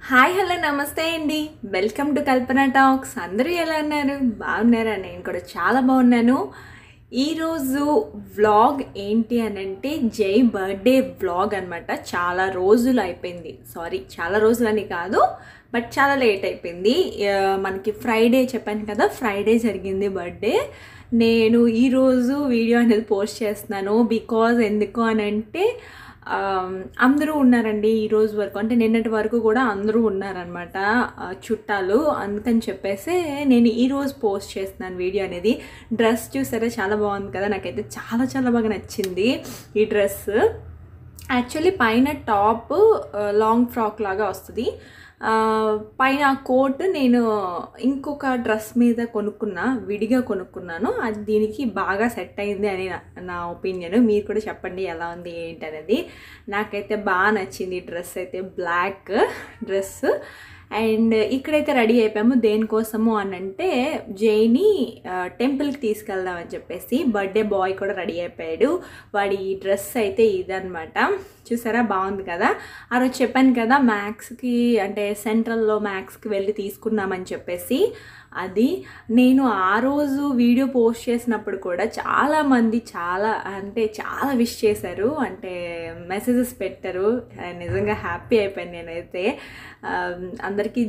Hi hello నమస్తే అండి. Welcome to Kalpana talks. అందరూ ఎలా ఉన్నారు? బాగున్నారా? నేను కూడా చాలా బాగున్నాను. ఈరోజు వ్లాగ్ ఏంటి అని అంటే జై బర్త్డే వ్లాగ్ అనమాట. చాలా రోజులు అయిపోయింది, చాలా రోజులు అని కాదు, బట్ చాలా లేట్ అయిపోయింది. మనకి ఫ్రైడే చెప్పాను కదా, ఫ్రైడే జరిగింది బర్త్డే. నేను ఈరోజు వీడియో అనేది పోస్ట్ చేస్తున్నాను. బికాజ్ ఎందుకు అని అంటే అందరూ ఉన్నారండి ఈరోజు వరకు, అంటే నిన్నటి వరకు కూడా అందరూ ఉన్నారనమాట చుట్టాలు. అందుకని చెప్పేసి నేను ఈరోజు పోస్ట్ చేస్తున్నాను వీడియో అనేది. డ్రెస్ చూసారా, చాలా బాగుంది కదా, నాకైతే చాలా చాలా బాగా నచ్చింది ఈ డ్రెస్. యాక్చువల్లీ పైన టాప్ లాంగ్ ఫ్రాక్ లాగా వస్తుంది, పైన కోట్ నేను ఇంకొక డ్రెస్ మీద విడిగా కొనుక్కున్నాను. అది దీనికి బాగా సెట్ అయింది అని నా ఒపీనియన్. మీరు కూడా చెప్పండి ఎలా ఉంది ఏంటి అనేది. నాకైతే బాగా నచ్చింది డ్రెస్ అయితే, బ్లాక్ డ్రెస్. అండ్ ఇక్కడైతే రెడీ అయిపోయాము. దేనికోసము అని అంటే జైని టెంపుల్కి తీసుకెళ్దామని చెప్పేసి. బర్త్డే బాయ్ కూడా రెడీ అయిపోయాడు. వాడి డ్రెస్ అయితే ఇదనమాట. చూసారా, బాగుంది కదా. ఆ రోజు చెప్పాను కదా మ్యాక్స్కి, అంటే సెంట్రల్లో మ్యాక్స్కి వెళ్ళి తీసుకున్నామని చెప్పేసి. అది నేను ఆ రోజు వీడియో పోస్ట్ చేసినప్పుడు కూడా చాలామంది చాలా విష్ చేశారు, అంటే మెసేజెస్ పెట్టారు. నిజంగా హ్యాపీ అయిపోయాను నేనైతే. అందరికీ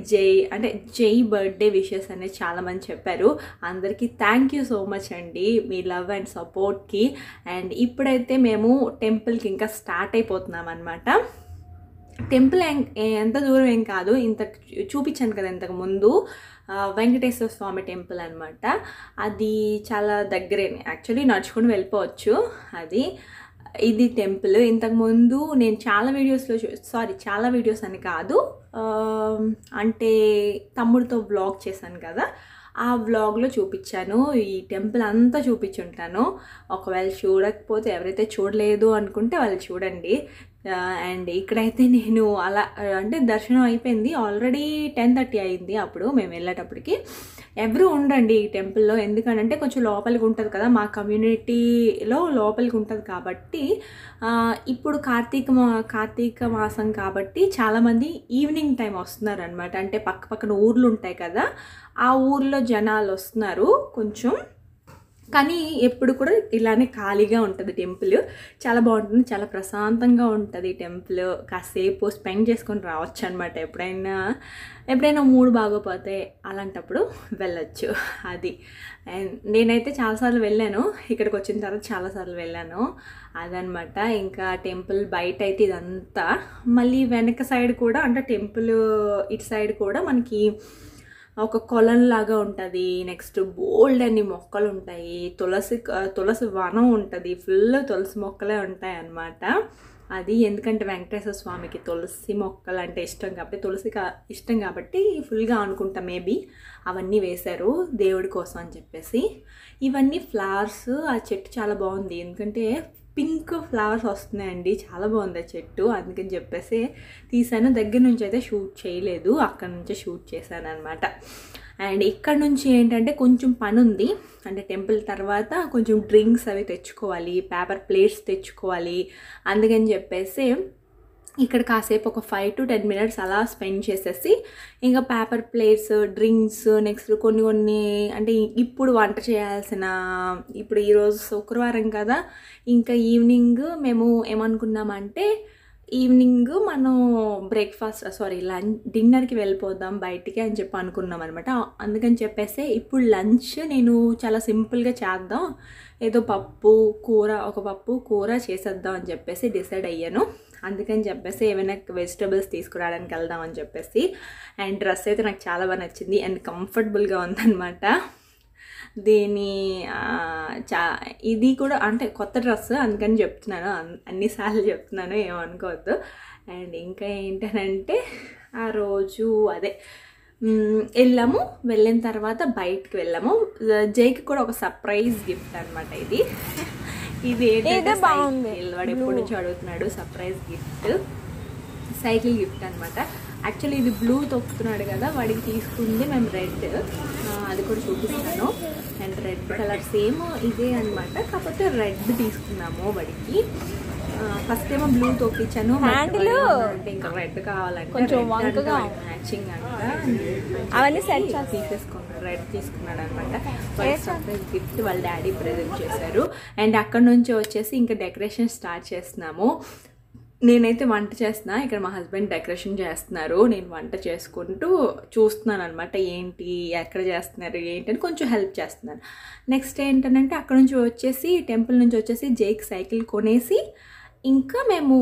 జై బర్త్డే విషెస్ అనేది చాలామంది చెప్పారు. అందరికీ థ్యాంక్ యూ సో మచ్ అండి, మీ లవ్ అండ్ సపోర్ట్కి. అండ్ ఇప్పుడైతే మేము టెంపుల్కి ఇంకా స్టార్ట్ అయిపోతున్నాం అనమాట. టెంపుల్ ఎంత దూరం ఏం కాదు, చూపించాను కదా ఇంతకు ముందు, వెంకటేశ్వర స్వామి టెంపుల్ అనమాట. అది చాలా దగ్గరేనే, యాక్చువల్లీ నడుచుకుని వెళ్ళిపోవచ్చు. ఇది టెంపుల్. ఇంతకుముందు నేను చాలా వీడియోస్ అని కాదు, అంటే తమ్ముడితో వ్లాగ్ చేశాను కదా, ఆ వ్లాగ్లో చూపించాను. ఈ టెంపుల్ అంతా చూపించుంటాను. ఒకవేళ చూడకపోతే, ఎవరైతే చూడలేదు అనుకుంటే వాళ్ళు చూడండి. అండ్ ఇక్కడైతే నేను దర్శనం అయిపోయింది, ఆల్రెడీ 10:30 అయింది అప్పుడు మేము వెళ్ళేటప్పటికి. ఎవరు ఉండండి ఈ టెంపుల్లో, ఎందుకంటే కొంచెం లోపలికి ఉంటుంది కదా, మా కమ్యూనిటీలో లోపలికి ఉంటుంది కాబట్టి. ఇప్పుడు కార్తీక మాసం కాబట్టి చాలామంది ఈవినింగ్ టైం వస్తున్నారు అనమాట. అంటే పక్కన ఊర్లు ఉంటాయి కదా, ఆ ఊర్లో జనాలు వస్తున్నారు కొంచెం. కానీ ఎప్పుడు కూడా ఇలానే ఖాళీగా ఉంటుంది టెంపుల్. చాలా బాగుంటుంది, చాలా ప్రశాంతంగా ఉంటుంది టెంపుల్. కాసేపు స్పెండ్ చేసుకొని రావచ్చు అనమాట. ఎప్పుడైనా మూడు బాగోపోతే అలాంటప్పుడు వెళ్ళొచ్చు. అండ్ నేనైతే చాలాసార్లు వెళ్ళాను, ఇక్కడికి వచ్చిన తర్వాత చాలాసార్లు వెళ్ళాను. అదనమాట. ఇంకా టెంపుల్ బయట అయితే ఇదంతా, మళ్ళీ వెనక సైడ్ కూడా, అంటే టెంపుల్ ఇటు సైడ్ కూడా మనకి ఒక కొలంలాగా ఉంటుంది. నెక్స్ట్ బోల్డ్ అన్ని మొక్కలు ఉంటాయి, తులసి వనం ఉంటుంది, ఫుల్ తులసి మొక్కలే ఉంటాయి అన్నమాట. ఎందుకంటే వెంకటేశ్వర స్వామికి తులసి మొక్కలు అంటే ఇష్టం కాబట్టి, ఇష్టం కాబట్టి ఫుల్గా అనుకుంటా మేబీ అవన్నీ వేశారు దేవుడి కోసం అని చెప్పేసి. ఇవన్నీ ఫ్లవర్స్. ఆ చెట్టు చాలా బాగుంది, ఎందుకంటే పింక్ ఫ్లవర్స్ వస్తున్నాయండి, చాలా బాగుంది ఆ చెట్టు. అందుకని చెప్పేసి తీసాను. దగ్గర నుంచి అయితే షూట్ చేయలేదు, అక్కడ నుంచే షూట్ చేశాను అనమాట. అండ్ ఇక్కడ నుంచి ఏంటంటే కొంచెం పని ఉంది, అంటే టెంపుల్ తర్వాత కొంచెం డ్రింక్స్ అవి తెచ్చుకోవాలి, పేపర్ ప్లేట్స్ తెచ్చుకోవాలి. అందుకని చెప్పేసి ఇక్కడ కాసేపు ఒక 5 to 10 minutes అలా స్పెండ్ చేసేసి, ఇంకా పేపర్ ప్లేట్స్, డ్రింక్స్, నెక్స్ట్ కొన్ని అంటే ఇప్పుడు వంట చేయాల్సిన, ఇప్పుడు ఈరోజు శుక్రవారం కదా, ఇంకా ఈవినింగ్ మేము ఏమనుకున్నామంటే ఈవినింగ్ మనం డిన్నర్కి వెళ్ళిపోదాం బయటికి అని చెప్పి అనుకున్నాం అనమాట. అందుకని చెప్పేసి ఇప్పుడు లంచ్ నేను చాలా సింపుల్గా చేద్దాం, ఏదో ఒక పప్పు కూర చేసేద్దాం అని చెప్పేసి డిసైడ్ అయ్యాను. అందుకని చెప్పేసి ఏమైనా వెజిటబుల్స్ తీసుకురావడానికి వెళ్దాం అని చెప్పేసి. అండ్ డ్రెస్ అయితే నాకు చాలా బాగా నచ్చింది అండ్ కంఫర్టబుల్గా ఉందన్నమాట. ఇది కూడా అంటే కొత్త డ్రెస్, అందుకని చెప్తున్నాను, అన్నిసార్లు చెప్తున్నాను, ఏమనుకోవద్దు. అండ్ ఇంకా ఏంటనంటే ఆ రోజు వెళ్ళిన తర్వాత బయటకు వెళ్ళాము. జైకి కూడా ఒక సర్ప్రైజ్ గిఫ్ట్ అనమాట ఇది. వాడు ఎప్పటి నుంచి అడుగుతున్నాడు సర్ప్రైజ్ గిఫ్ట్, సైకిల్ గిఫ్ట్ అనమాట. యాక్చువల్లీ ఇది బ్లూ తొక్కుతున్నాడు కదా, వాడికి తీసుకుంది మేము రెడ్, అది కూడా చూపిస్తాను. అండ్ రెడ్ కలర్ సేమ్ ఇదే అనమాట, కాకపోతే రెడ్ తీసుకున్నాము వాడికి. ఫస్ట్ ఏమో బ్లూ తోపించాను, హ్యాండిల్ ఇంకా రెడ్ కావాలంటే కొంచెం వంకగా మ్యాచింగ్ అంట అవన్నీ సెట్ తీసేసుకున్నాడు, రెడ్ తీసుకున్నాడు అనమాట. సర్ప్రైజ్ గిఫ్ట్ వాళ్ళ డాడీ ప్రెజెంట్ చేశారు. అండ్ అక్కడ నుంచి వచ్చేసి ఇంకా డెకరేషన్ స్టార్ట్ చేస్తున్నాము. నేనైతే వంట చేస్తున్నా, ఇక్కడ మా హస్బెండ్ డెకరేషన్ చేస్తున్నారు, నేను వంట చేసుకుంటూ చూస్తున్నాను అనమాట. ఏంటి ఎక్కడ చేస్తున్నారు ఏంటి అని కొంచెం హెల్ప్ చేస్తున్నాను. నెక్స్ట్ ఏంటంటే అక్కడ నుంచి వచ్చేసి టెంపుల్ నుంచి వచ్చేసి జేక్ సైకిల్ కొనేసి ఇంకా మేము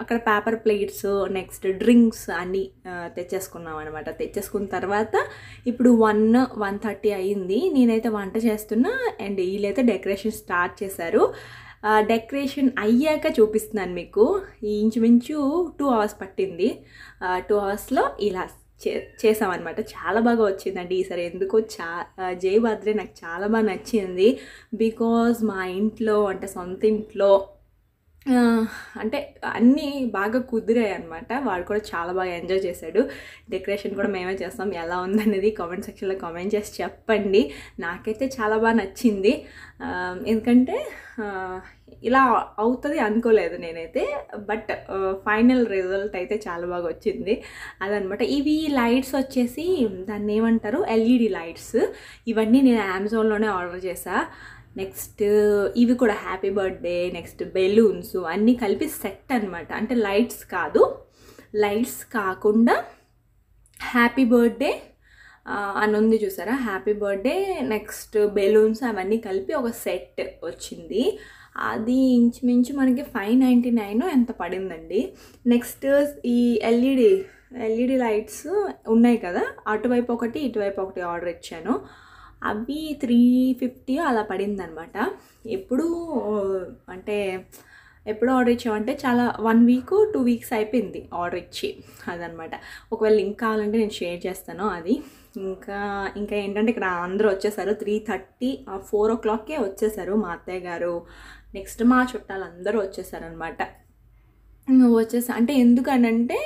అక్కడ పేపర్ ప్లేట్స్ నెక్స్ట్ డ్రింక్స్ అన్నీ తెచ్చేసుకున్నాం అనమాట. తెచ్చేసుకున్న తర్వాత ఇప్పుడు 1:30 అయ్యింది. నేనైతే వంట చేస్తున్నా అండ్ వీళ్ళైతే డెకరేషన్ స్టార్ట్ చేశారు. డెకరేషన్ అయ్యాక చూపిస్తున్నాను మీకు. ఇంచుమించు 2 hours పట్టింది. 2 hours ఇలా చేసామన్నమాట. చాలా బాగా వచ్చిందండి ఈసారి. ఎందుకో జై బర్త్డే నాకు చాలా బాగా నచ్చింది. బికాజ్ మా ఇంట్లో అంటే సొంత ఇంట్లో అంటే అన్నీ బాగా కుదిరాయి అనమాట. వాడు కూడా చాలా బాగా ఎంజాయ్ చేశాడు. డెకరేషన్ కూడా మేమే చేస్తాం. ఎలా ఉందనేది కామెంట్ సెక్షన్లో కామెంట్ చేసి చెప్పండి. నాకైతే చాలా బాగా నచ్చింది. ఎందుకంటే ఇలా అవుతుంది అనుకోలేదు నేనైతే. బట్ ఫైనల్ రిజల్ట్ అయితే చాలా బాగా వచ్చింది అదనమాట. ఇవి లైట్స్ వచ్చేసి దాన్ని ఏమంటారు, LED లైట్స్. ఇవన్నీ నేను అమెజాన్లోనే ఆర్డర్ చేశా. నెక్స్ట్ ఇవి కూడా హ్యాపీ బర్త్డే నెక్స్ట్ బెలూన్స్ అన్నీ కలిపి సెట్ అనమాట. అంటే లైట్స్ కాదు, లైట్స్ కాకుండా హ్యాపీ బర్త్డే అని ఉంది చూసారా, హ్యాపీ బర్త్డే నెక్స్ట్ బెలూన్స్ అవన్నీ కలిపి ఒక సెట్ వచ్చింది. అది ఇంచుమించు మనకి 599 ఎంత పడిందండి. నెక్స్ట్ ఈ ఎల్ఈడి లైట్స్ ఉన్నాయి కదా, అటువైపు ఒకటి ఇటువైపు ఒకటి ఆర్డర్ ఇచ్చాను. అవి 350 అలా పడింది అనమాట. ఎప్పుడు ఆర్డర్ ఇచ్చామంటే చాలా 1 week 2 weeks అయిపోయింది ఆర్డర్ ఇచ్చి అదనమాట. ఒకవేళ లింక్ కావాలంటే నేను షేర్ చేస్తాను అది. ఇంకా ఏంటంటే ఇక్కడ అందరూ వచ్చేసారు. 3:30 4 o'clockకే వచ్చేసారు. మా అత్తయ్య గారు నెక్స్ట్ మా చుట్టాలు అందరూ వచ్చేసారనమాట. అంటే ఎందుకనంటే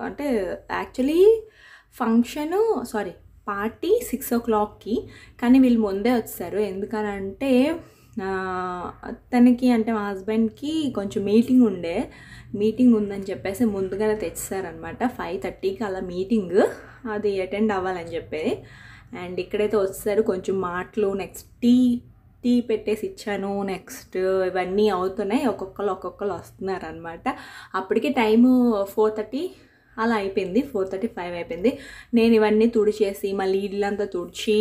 అంటే యాక్చువల్లీ పార్టీ 6 o'clockకి, కానీ వీళ్ళు ముందే వచ్చారు. ఎందుకనంటే తనకి అంటే మా హస్బెండ్కి కొంచెం మీటింగ్ ఉందని చెప్పేసి ముందుగానే తెచ్చారనమాట. 5:30కి అలా మీటింగ్, అది అటెండ్ అవ్వాలని చెప్పేది. అండ్ ఇక్కడైతే వచ్చారు. కొంచెం మాటలు నెక్స్ట్ టీ పెట్టేసి ఇచ్చాను. నెక్స్ట్ ఇవన్నీ అవుతున్నాయి. ఒక్కొక్కరు వస్తున్నారనమాట. అప్పటికి టైము 4:30 అలా అయిపోయింది. 4:35 అయిపోయింది. నేను ఇవన్నీ తుడిచేసి మళ్ళీ ఇల్లంతా తుడిచి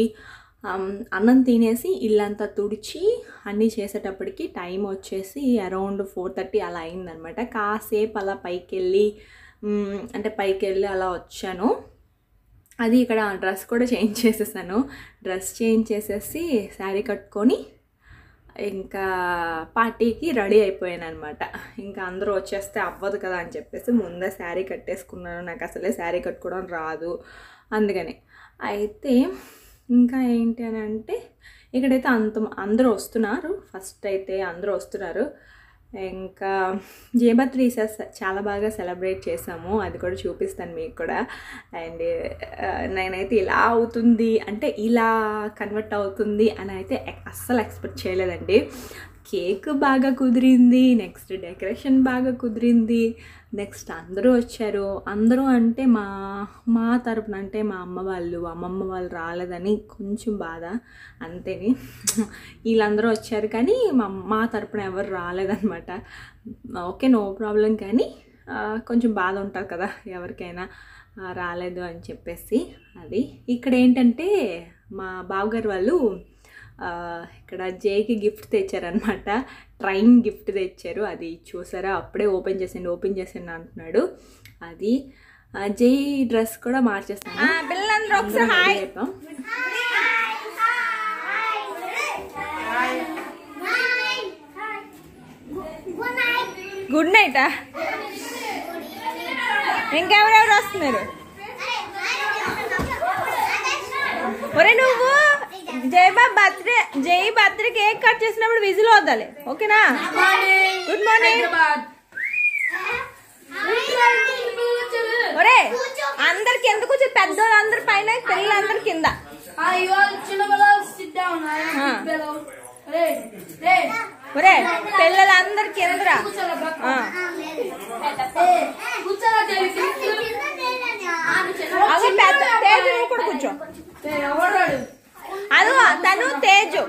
అన్నం తినేసి ఇల్లంతా తుడిచి అన్నీ చేసేటప్పటికి టైం వచ్చేసి అరౌండ్ 4:30 అలా అయిందనమాట. కాసేపు అలా పైకి వెళ్ళి అలా వచ్చాను. అది ఇక్కడ డ్రెస్ కూడా చేంజ్ చేసేసాను. డ్రెస్ చేంజ్ చేసేసి శారీ కట్టుకొని ఇంకా పార్టీకి రెడీ అయిపోయాను అనమాట. ఇంకా అందరూ వచ్చేస్తే అవ్వదు కదా అని చెప్పేసి ముందే శారీ కట్టేసుకున్నాను. నాకు అసలే శారీ కట్టుకోవడం రాదు అందుకని. అయితే ఇంకా ఏంటి అని అంటే ఇక్కడైతే అందరూ వస్తున్నారు. ఫస్ట్ అయితే అందరూ వస్తున్నారు. ఇంకా జై బర్త్డే చాలా బాగా సెలబ్రేట్ చేసాము. అది కూడా చూపిస్తాను మీకు కూడా. అండ్ నేనైతే ఇలా అవుతుంది అంటే ఇలా కన్వర్ట్ అవుతుంది అని అయితే అస్సలు ఎక్స్పెక్ట్ చేయలేదండి. కేక్ బాగా కుదిరింది, నెక్స్ట్ డెకరేషన్ బాగా కుదిరింది, నెక్స్ట్ అందరూ వచ్చారు. అందరూ అంటే మా తరపున అంటే మా అమ్మమ్మ వాళ్ళు రాలేదని కొంచెం బాధ అంతేని. వీళ్ళందరూ వచ్చారు కానీ మా తరపున ఎవరు రాలేదన్నమాట. ఓకే, నో ప్రాబ్లం, కానీ కొంచెం బాధ ఉంటుంది కదా ఎవరికైనా రాలేదు అని చెప్పేసి. అది ఇక్కడ ఏంటంటే మా బావగారు వాళ్ళు ఇక్కడ జేకి గిఫ్ట్ తెచ్చారనమాట. ట్రైన్ గిఫ్ట్ తెచ్చారు. అది చూసారా, అప్పుడే ఓపెన్ చేసిండు అంటున్నాడు. అది జై డ్రెస్ కూడా మార్చేస్తాను. గుడ్ నైటా? ఇంకెవరెవరు వస్తున్నారు? ఒరే నువ్వు జై బర్త్డే కేక్ కట్ చేసినప్పుడు విజిల్ వద్దాలి, ఓకేనా? Good morning. ఒరే అందరికి ఎందుకు పెద్దోళ్ళు అందరి పైన పిల్లలందరి కింద. ఒరే పిల్లలందరికి కిందరా. అవి పెద్ద తేజు, నువ్వు కూడా కూర్చో. అది తను తేజు.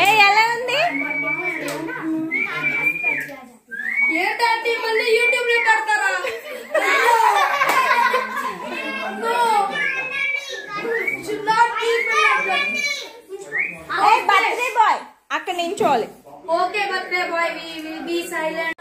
ఏ ఎలా ఉంది? ఏంటంటే మళ్ళీ యూట్యూబ్ లో పెడతారా? బర్త్డే బాయ్ అక్కడ నించోవాలి. Okay birthday boy, we will be silent.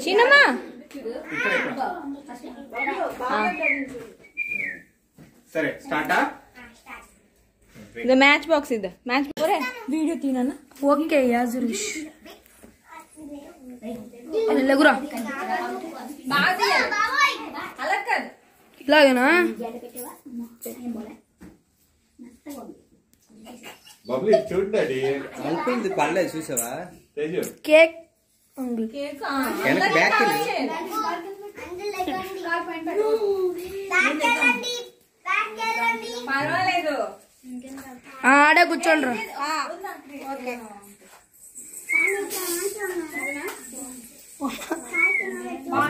చిన్నమ్మా సరే స్టార్టా? ఇది మ్యాచ్ బాక్స్. ఇది మ్యాచ్ వీడియో తీనా? ఓకే యాజురిష్ లేగురా ఇలాగేనా? బబ్లీ చూడండి అనుకుంది పర్లేదు, చూసావా? తేజు కేక్ వెనక్కి బ్యాక్ పర్వాలేదు, ఆడే కూర్చోండి రా.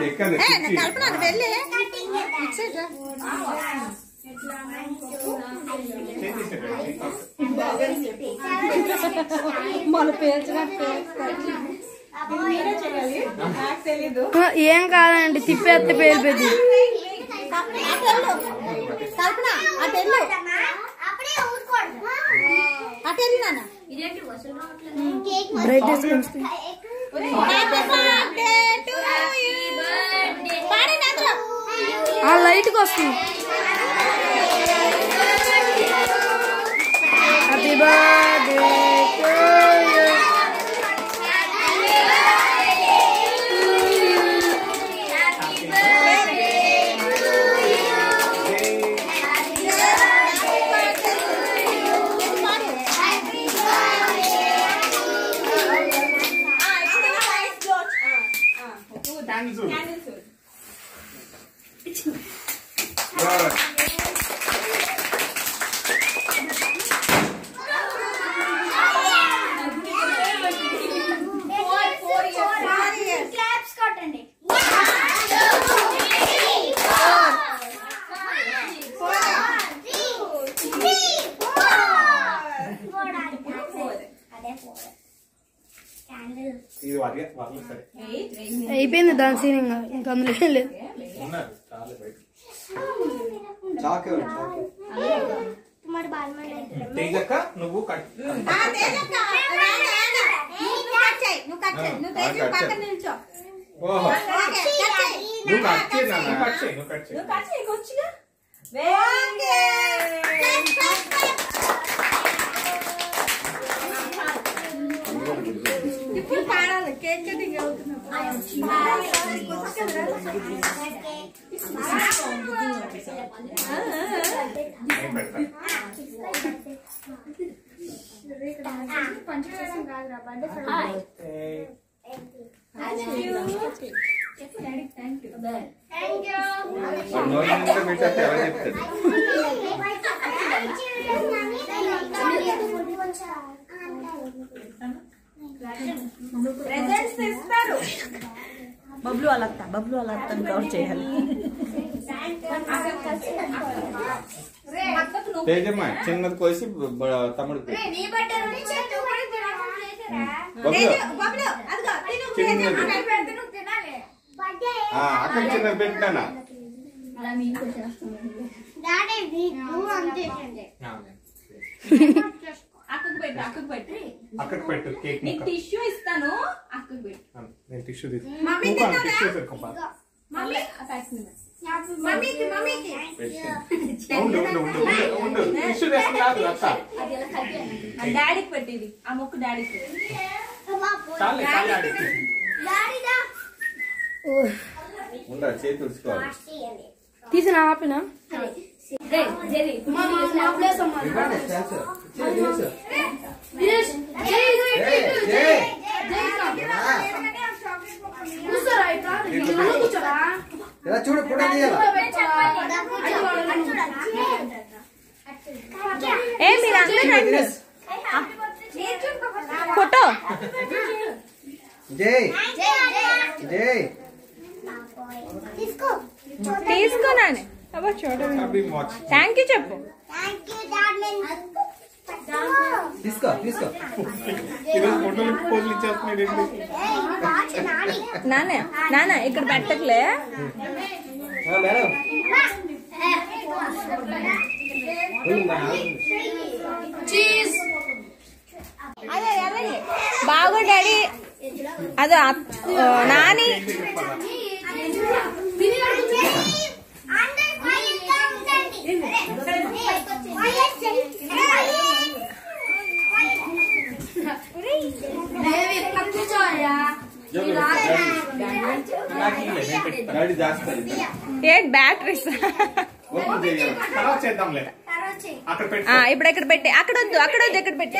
ఎక్కదు వెళ్ళి మన పేర్చినట్టు తెలీదు. ఏం కాదండి, తిప్పేస్తే పేలిపోయింది. బ్రైట్నెస్ లైట్గా వస్తుంది. Happy birthday to you. అయిపోయింది దాని సీన్, ఇంకా అందులో ఏం లేదు. తేజక్క నువ్వు కట్ ఓహో నువ్వు కట్ చేయి నాన్న, కట్ చేయి, నువ్వు కట్ చేయి. ఇప్పుడు పాడాలి. కేక్ కటింగ్ అవుతున్నా. ప్రెజెంట్స్ ఇస్తారు. బబ్లు అలా కవర్ చేయాలి. తేజమ్మ చిన్నది కోసి తమ్ముడికి అక్కడ చిన్నది పెట్టానా అక్కడికి పెట్టు కేక్ టిష్యూ ఇస్తాను. అక్కకు పెట్టు. నేను టిష్యూ డాడీకి పెట్టింది. ఆ మొక్కు డాడీకి. చేతి తుడుచుకోవాలి. తీసిన ఆపినా చూడు మీరందరూ ఫోటో జై జై తీసుకోనానే. థ్యాంక్ యూ చెప్పు. తీసుకో తీసుకో నాన్న నాన్న ఇక్కడ పెట్టట్లే. బాగా డాడీ అదే నాని ఏంటి బ్యాటరీస్ ఇప్పుడు ఎక్కడ పెట్టి అక్కడ వద్దు ఇక్కడ పెట్టి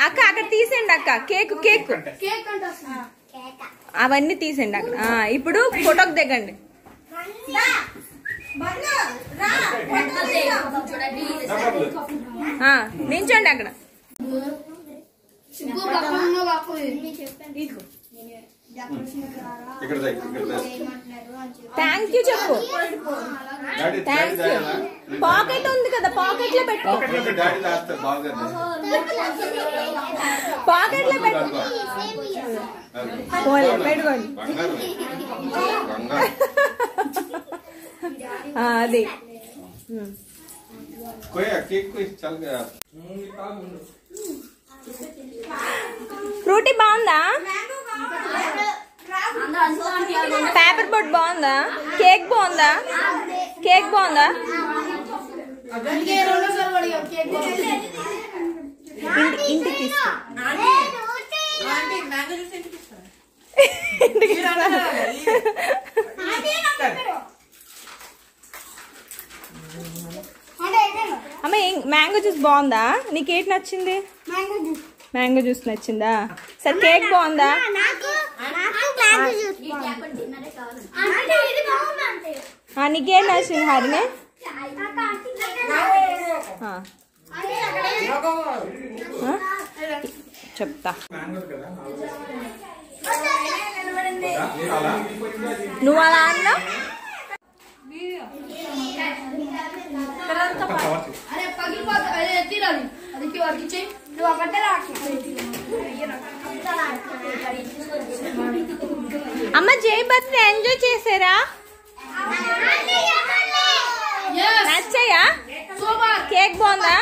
అక్క అక్కడ తీసేయండి అక్క. కేక్ అవన్నీ తీసేయండి అక్కడ. ఇప్పుడు ఫోటోకి దిగండి. నించోండి అక్కడ. థ్యాంక్ యూ చెప్పు. Thank you. పాకెట్ ఉంది కదా, పాకెట్ లో పెట్టు. పాకెట్ లో పెట్టు. పెట్టుకోండి. అది ఫ్రూటీ బాగుందా? పేపర్ బోట్ బాగుందా? కేక్ బాగుందా? ఇంటికి తీసుకో. అమ్మ మ్యాంగో జ్యూస్ బాగుందా? నీకేటి నచ్చింది? మ్యాంగో జ్యూస్ నచ్చిందా? సరే కేక్ బాగుందా? నీకేం నచ్చింది హరినే? చెప్తా. నువ్వు అలా అన్నా అమ్మ జై బర్త్డే ఎంజాయ్ చేసారా? నచ్చాయా? కేక్ బాగుందా?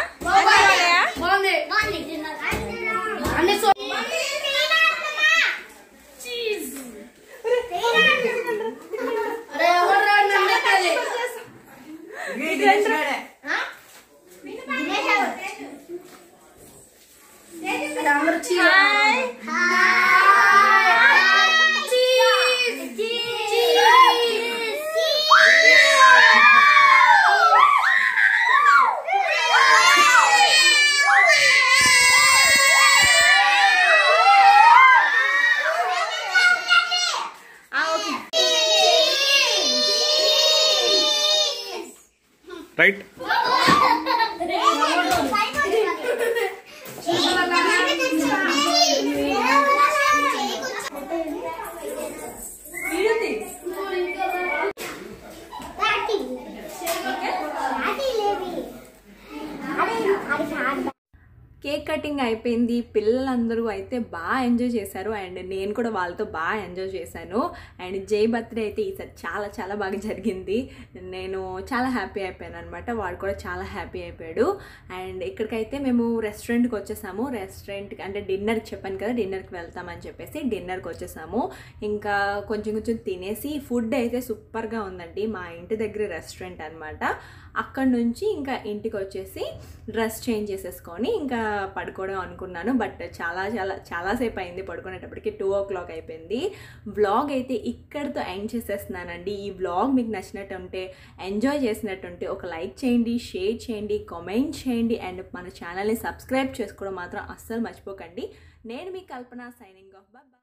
రైట్ ఈవినింగ్ అయిపోయింది, పిల్లలందరూ అయితే బాగా ఎంజాయ్ చేశారు అండ్ నేను కూడా వాళ్ళతో బాగా ఎంజాయ్ చేశాను. అండ్ జై బర్త్డే అయితే ఈసారి చాలా చాలా బాగా జరిగింది. నేను చాలా హ్యాపీ అయిపోయాను అనమాట, వాడు కూడా చాలా హ్యాపీ అయిపోయాడు. అండ్ ఇక్కడికైతే మేము రెస్టారెంట్కి వచ్చేసాము. రెస్టారెంట్కి అంటే డిన్నర్కి చెప్పాను కదా, డిన్నర్కి వెళ్తామని చెప్పేసి డిన్నర్కి వచ్చేసాము. ఇంకా కొంచెం తినేసి, ఫుడ్ అయితే సూపర్గా ఉందండి. మా ఇంటి దగ్గర రెస్టారెంట్ అనమాట. అక్కడ నుంచి ఇంకా ఇంటికి వచ్చేసి డ్రెస్ చేంజ్ చేసేసుకొని ఇంకా పడుకోవడం అనుకున్నాను. బట్ చాలాసేపు అయింది పడుకునేటప్పటికి, 2 o'clock అయిపోయింది. వ్లాగ్ అయితే ఇక్కడితో ఎండ్ చేసేస్తున్నానండి. ఈ వ్లాగ్ మీకు నచ్చినట్టుంటే, ఎంజాయ్ చేసినట్టుంటే ఒక లైక్ చేయండి, షేర్ చేయండి, కామెంట్ చేయండి అండ్ మన ఛానల్ని సబ్స్క్రైబ్ చేసుకోవడం మాత్రం అస్సలు మర్చిపోకండి. నేను మీ కల్పన, సైనింగ్ ఆఫ్. బాయ్.